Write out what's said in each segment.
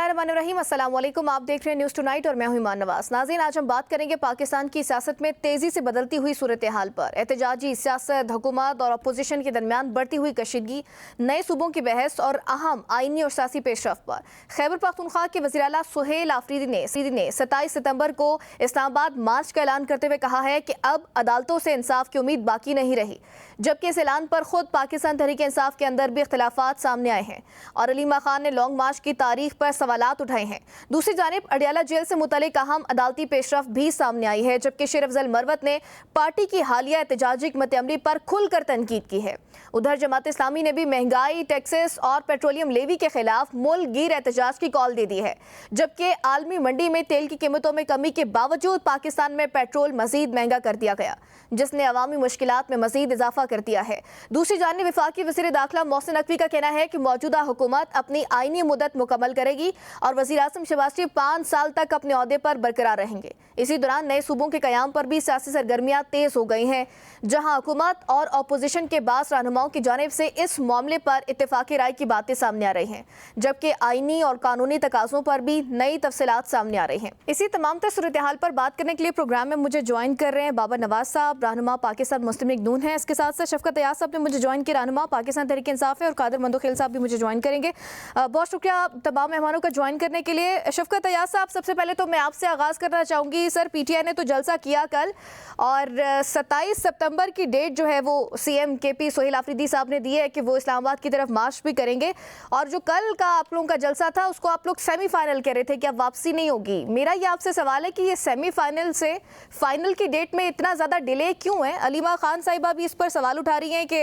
बिस्मिल्लाहिर्रहमानिर्रहीम, अस्सलाम वालेकुम। आप देख रहे हैं न्यूज़ टुनाइट और मैं हूं ईमान नवाज। नाज़रीन, आज हम बात करेंगे पाकिस्तान की सियासत में तेज़ी से बदलती हुई सूरत हाल पर। एहतजाजी सियासत, हुकूमत और अपोजिशन के दरमियान बढ़ती हुई कशीदगी, नए सूबों की बहस और अहम आइनी और सियासी पेशरफ पर। खैबर पख्तूनख्वा के वज़ीर आला सुहेल आफरीदी ने 27 सितंबर को इस्लामाबाद मार्च का ऐलान करते हुए कहा है कि अब अदालतों से इंसाफ की उम्मीद बाकी नहीं रही, जबकि इस ऐलान पर खुद पाकिस्तान तहरीक इंसाफ के अंदर भी इख्तिलाफात सामने आए हैं और अलीमा खान ने लॉन्ग मार्च की तारीख पर सवालात उठाए हैं। दूसरी जानिब अडियाला जेल से मुतल्लिक अहम अदालती पेशरफ भी सामने आई है, जबकि शेर अफजल मरवत ने पार्टी की हालिया एहतजाजी मत-ए-अमली पर खुलकर तनकीद की है। उधर जमात इस्लामी ने भी महंगाई, टैक्सेस और पेट्रोलियम लेवी के खिलाफ मुल्क गिर एहतजाज की कॉल दे दी है, जबकि आलमी मंडी में तेल की कीमतों में कमी के बावजूद पाकिस्तान में पेट्रोल मजीद महंगा कर दिया गया, जिसने अवामी मुश्किलात में मजीद इजाफा कर दिया है। दूसरी जानिब वफाकी वज़ीर दाखिला मोहसिन नकवी का कहना है कि मौजूदा हुकूमत अपनी आईनी मुद्दत मुकम्मल करेगी और वज़ीर आज़म शहबाज शरीफ 5 साल तक अपने ओहदे पर बरकरार रहेंगे। इसी दौरान नए सूबों के क़याम पर भी सियासी सरगर्मियाँ तेज़ हो गई हैं, जहाँ हुकूमत और अपोजिशन के बास रहनुमाओं की जानिब से इस मामले पर इत्तेफाकी राय की बातें सामने आ रही हैं, जबकि आईनी और कानूनी तकाज़ों पर भी नई तफसीलात सामने आ रही हैं। इसी तमाम तर सूरत हाल पर बात करने के लिए प्रोग्राम में मुझे ज्वाइन कर रहे हैं बाबर नवाज साहब, रहनुमा पाकिस्तान मुस्लिम लीग नून है। इसके साथ साथ शफकत अयाज साहब ने मुझे ज्वाइन किया, रहनुमा पाकिस्तान तहरीक इंसाफ है, और कादिर मंदोखेल साहब भी मुझे ज्वाइन करेंगे। बहुत शुक्रिया तमाम मेहमानों का ज्वाइन करने के लिए। शफकत अयाज साहब, सबसे पहले तो मैं आपसे आगाज़ करना चाहूँगी। सर, पीटीआई ने तो जलसा किया कल, और 27 सितंबर की डेट जो है वो सीएम केपी सुहेल आफरीदी साहब ने दी है कि वो इस्लामाबाद की तरफ मार्च भी करेंगे, और जो कल का आप लोगों का जलसा था उसको आप लोग सेमीफाइनल कह रहे थे कि अब वापसी नहीं होगी। मेरा ये आपसे सवाल है कि ये सेमीफाइनल से फाइनल की डेट में इतना ज़्यादा डिले क्यों है? अलीमा खान साहिबा भी इस पर सवाल उठा रही हैं कि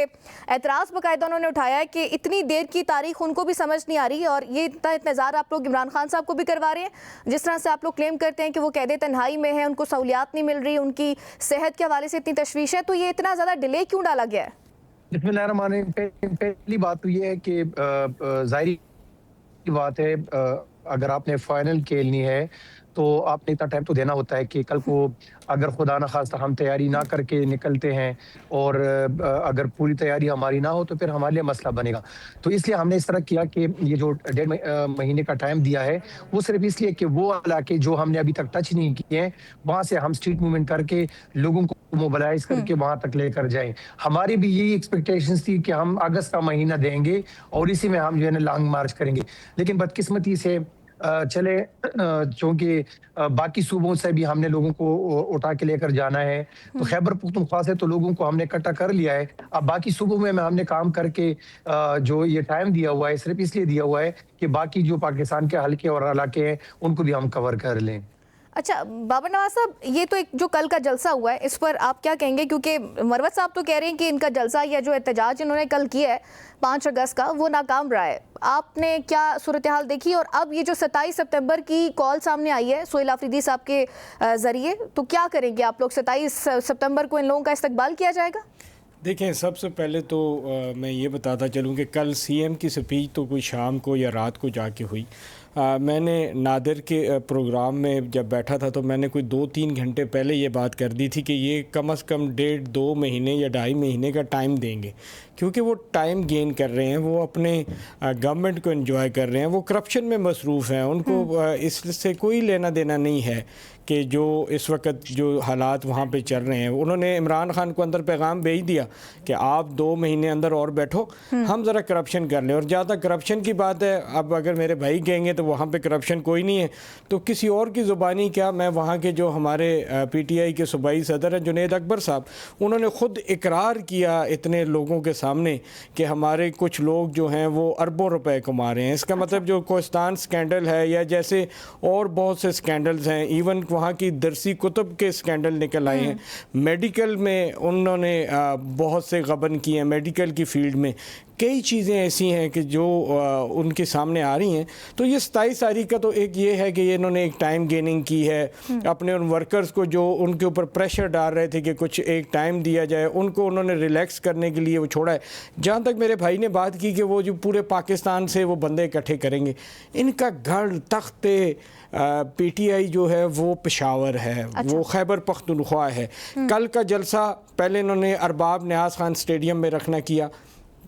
एतराज़ बाकायदा उन्होंने उठाया है कि इतनी देर की तारीख उनको भी समझ नहीं आ रही, और ये इतना इंतज़ार आप लोग इमरान खान साहब को भी करवा रहे हैं। जिस तरह से आप लोग क्लेम करते हैं कि वो कैदे तन्हाई में है, उनको सहूलियात नहीं मिल रही, उनकी सेहत के हवाले से इतनी तशवीश है, तो ये इतना ज़्यादा डिले क्यों डाला गया है? पहली बात तो ये है कि ज़ाहिर की बात है, अगर आपने फाइनल खेलनी है तो आपने इतना टाइम तो देना होता है कि कल को अगर खुदा न खास्ता हम तैयारी ना करके निकलते हैं और अगर पूरी तैयारी हमारी ना हो तो फिर हमारे लिए मसला बनेगा। तो इसलिए हमने इस तरह किया कि ये जो 1.5 महीने का टाइम दिया है वो सिर्फ इसलिए कि वो इलाके जो हमने अभी तक टच नहीं किए हैं वहाँ से हम स्ट्रीट मूवमेंट करके लोगों को मोबिलाइज करके वहाँ तक लेकर जाएं। हमारी भी यही एक्सपेक्टेशंस थी कि हम अगस्त का महीना देंगे और इसी में हम जो है ना लॉन्ग मार्च करेंगे, लेकिन बदकिस्मती से चले चूंकि बाकी सूबों से भी हमने लोगों को उठा के लेकर जाना है, तो खैबर पख्तूनख्वा से तो लोगों को हमने इकट्ठा कर लिया है। अब बाकी सूबों में हमने काम करके जो ये टाइम दिया हुआ है सिर्फ इसलिए दिया हुआ है कि बाकी जो पाकिस्तान के हल्के और इलाके हैं उनको भी हम कवर कर लें। अच्छा बाबर नवाज साहब, ये तो एक जो कल का जलसा हुआ है इस पर आप क्या कहेंगे? क्योंकि मरवत साहब तो कह रहे हैं कि इनका जलसा या जो एहतजाज इन्होंने कल किया है 5 अगस्त का वो नाकाम रहा है। आपने क्या सूरत हाल देखी? और अब ये जो 27 सितंबर की कॉल सामने आई है सुहेल आफरीदी साहब के ज़रिए, तो क्या करेंगे आप लोग? 27 सितंबर को इन लोगों का इस्तकबाल किया जाएगा? देखें, सबसे पहले तो मैं ये बताता चलूँ कि कल सीएम की स्पीच तो कोई शाम को या रात को जाके हुई। मैंने नादिर के प्रोग्राम में जब बैठा था तो मैंने कोई 2-3 घंटे पहले ये बात कर दी थी कि ये कम से कम 1.5-2 महीने या 2.5 महीने का टाइम देंगे, क्योंकि वो टाइम गेन कर रहे हैं, वो अपने गवर्नमेंट को एंजॉय कर रहे हैं, वो करप्शन में मसरूफ़ हैं, उनको इससे कोई लेना देना नहीं है कि जो इस वक्त जो हालात वहाँ पे चल रहे हैं। उन्होंने इमरान खान को अंदर पैगाम भेज दिया कि आप 2 महीने अंदर और बैठो, हम ज़रा करप्शन कर लें। और जहाँ तक करप्शन की बात है, अब अगर मेरे भाई कहेंगे तो वहाँ पे करप्शन कोई नहीं है, तो किसी और की ज़ुबानी क्या, मैं वहाँ के जो हमारे पीटीआई के सूबाई सदर हैं जुनैद अकबर साहब, उन्होंने ख़ुद इकरार किया इतने लोगों के सामने कि हमारे कुछ लोग जो हैं वो अरबों रुपए कमा रहे हैं। इसका मतलब जो कोस्तान स्कैंडल है या जैसे और बहुत से स्कैंडल्स हैं, इवन वहाँ की दरसी कुतुब के स्कैंडल निकल आए हैं। मेडिकल में उन्होंने बहुत से गबन किए हैं, मेडिकल की फील्ड में कई चीज़ें ऐसी हैं कि जो उनके सामने आ रही हैं। तो ये 27 तारीख का तो एक ये है कि ये इन्होंने एक टाइम गेनिंग की है अपने उन वर्कर्स को जो उनके ऊपर प्रेशर डाल रहे थे कि कुछ एक टाइम दिया जाए, उनको उन्होंने रिलैक्स करने के लिए वो छोड़ा है। जहाँ तक मेरे भाई ने बात की कि वो जो पूरे पाकिस्तान से वो बंदे इकट्ठे करेंगे, इनका गढ़ तख्त पीटीआई जो है वो पेशावर है। अच्छा। वो खैबर पख्तूनख्वा है। कल का जलसा पहले इन्होंने अरबाब नियाज़ खान स्टेडियम में रखना किया,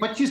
25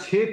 6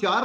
4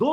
2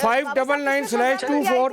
599/24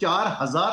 4,000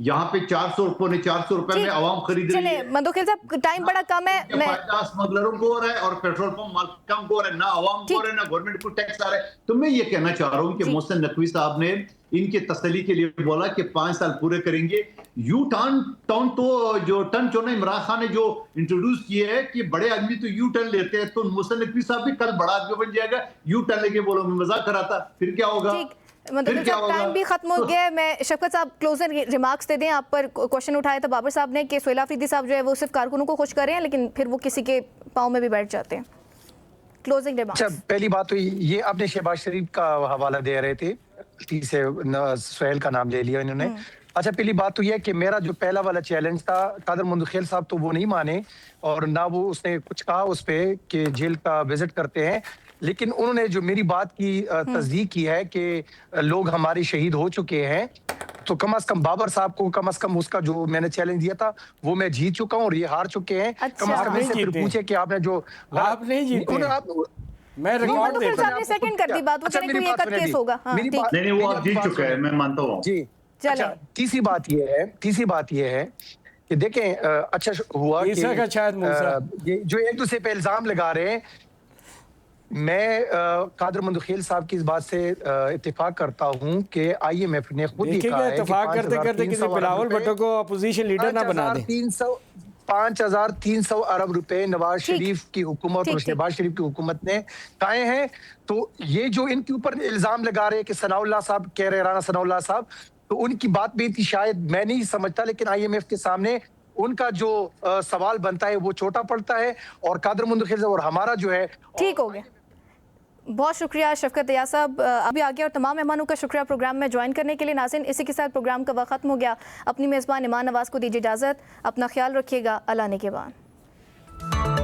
यहाँ पे 400 रुपए में आवाम खरीद रही है। मंदोखेल साहब टाइम बड़ा कम है, मैं फायदा स्मगलरों को हो रहा है और पेट्रोल पंप मालिकों को हो रहा है, ना आवाम को हो रहा है, ना गवर्नमेंट को टैक्स आ रहा है। तो मैं ये कहना चाह रहा हूँ कि मोहसिन नकवी साहब ने इनके तसल्ली के लिए बोला कि 5 साल पूरे करेंगे। यू टर्न तो जो टर्न जो ना इमरान खान ने जो इंट्रोड्यूस किया है कि बड़े आदमी तो यू टर्न लेते हैं, तो मोहसिन नकवी साहब भी कल बड़ा आदमी बन जाएगा, यू टर्न लेके बोलो मैं मजाक कर रहा था, फिर क्या होगा? मतलब टाइम भी खत्म हो गया है। मैं शफकत साहब क्लोजिंग रिमार्क्स दे दें। आप पर क्वेश्चन उठाया था बाबर साहब ने कि सोहेल अफरीदी साहब जो है वो सिर्फ कारकुनों को खुश कर रहे हैं, लेकिन फिर वो किसी के पाँव में भी बैठ जाते हैं। Closing remarks. अच्छा, पहली बात तो ये आपने शहबाज शरीफ का हवाला दे रहे थे, से सोहेल का नाम ले लिया इन्होंने। अच्छा, पहली बात तो ये कि मेरा जो पहला वाला चैलेंज था, कादर मंदोखेल साहब तो वो नहीं माने और ना वो उसने कुछ कहा उस पे कि जेल का विजिट करते हैं, लेकिन उन्होंने जो मेरी बात की तस्दीक की है कि लोग हमारे शहीद हो चुके हैं, तो कम से कम बाबर साहब को कम से कम उसका जो मैंने चैलेंज दिया था वो मैं जीत चुका हूँ और ये हार चुके हैं। अच्छा। कम से कम इससे फिर पूछे कि आपने जो आप नहीं जीते, मैं रिकॉर्ड मंदोखेल साहब ने सेकंड कर दी बात, वो कह रहे कोई एक केस होगा। नहीं वो आप जीत चुके हैं, मैं मानता हूँ जी। अच्छा, तीसरी बात ये है कि देखें, अच्छा हुआ कि ये जो एक दूसरे पे इल्जाम लगा रहे हैं, मैं कादर मंदोखेल साहब की इस बात से इत्तेफाक करता हूं कि IMF ने खुद ही कहा है कि इत्तेफाक करते किसी बिलावल भुट्टो को अपोजिशन लीडर ना बना दें। 5,300 अरब रुपए नवाज शरीफ की हुकूमत और शहबाज शरीफ की हुकूमत ने खाए हैं। तो ये जो इनके ऊपर इल्जाम लगा रहे हैं कि सनाउल्लाह साहब कह रहे, राणा सनाउल्लाह साहब, तो उनकी बात भी थी, शायद मैं नहीं समझता, लेकिन IMF के सामने उनका जो सवाल बनता है वो छोटा पड़ता है और कादर मंदोखेल और हमारा जो है ठीक हो गया। बहुत शुक्रिया शफकत या साहब, अभी आगे और तमाम मेहमानों का शुक्रिया प्रोग्राम में ज्वाइन करने के लिए। नाज़रीन, इसी के साथ प्रोग्राम का वक्त खत्म हो गया। अपनी मेज़बान ईमान नवाज़ को दीजिए इजाज़त, अपना ख्याल रखिएगा। अल्लाह ने के बाद।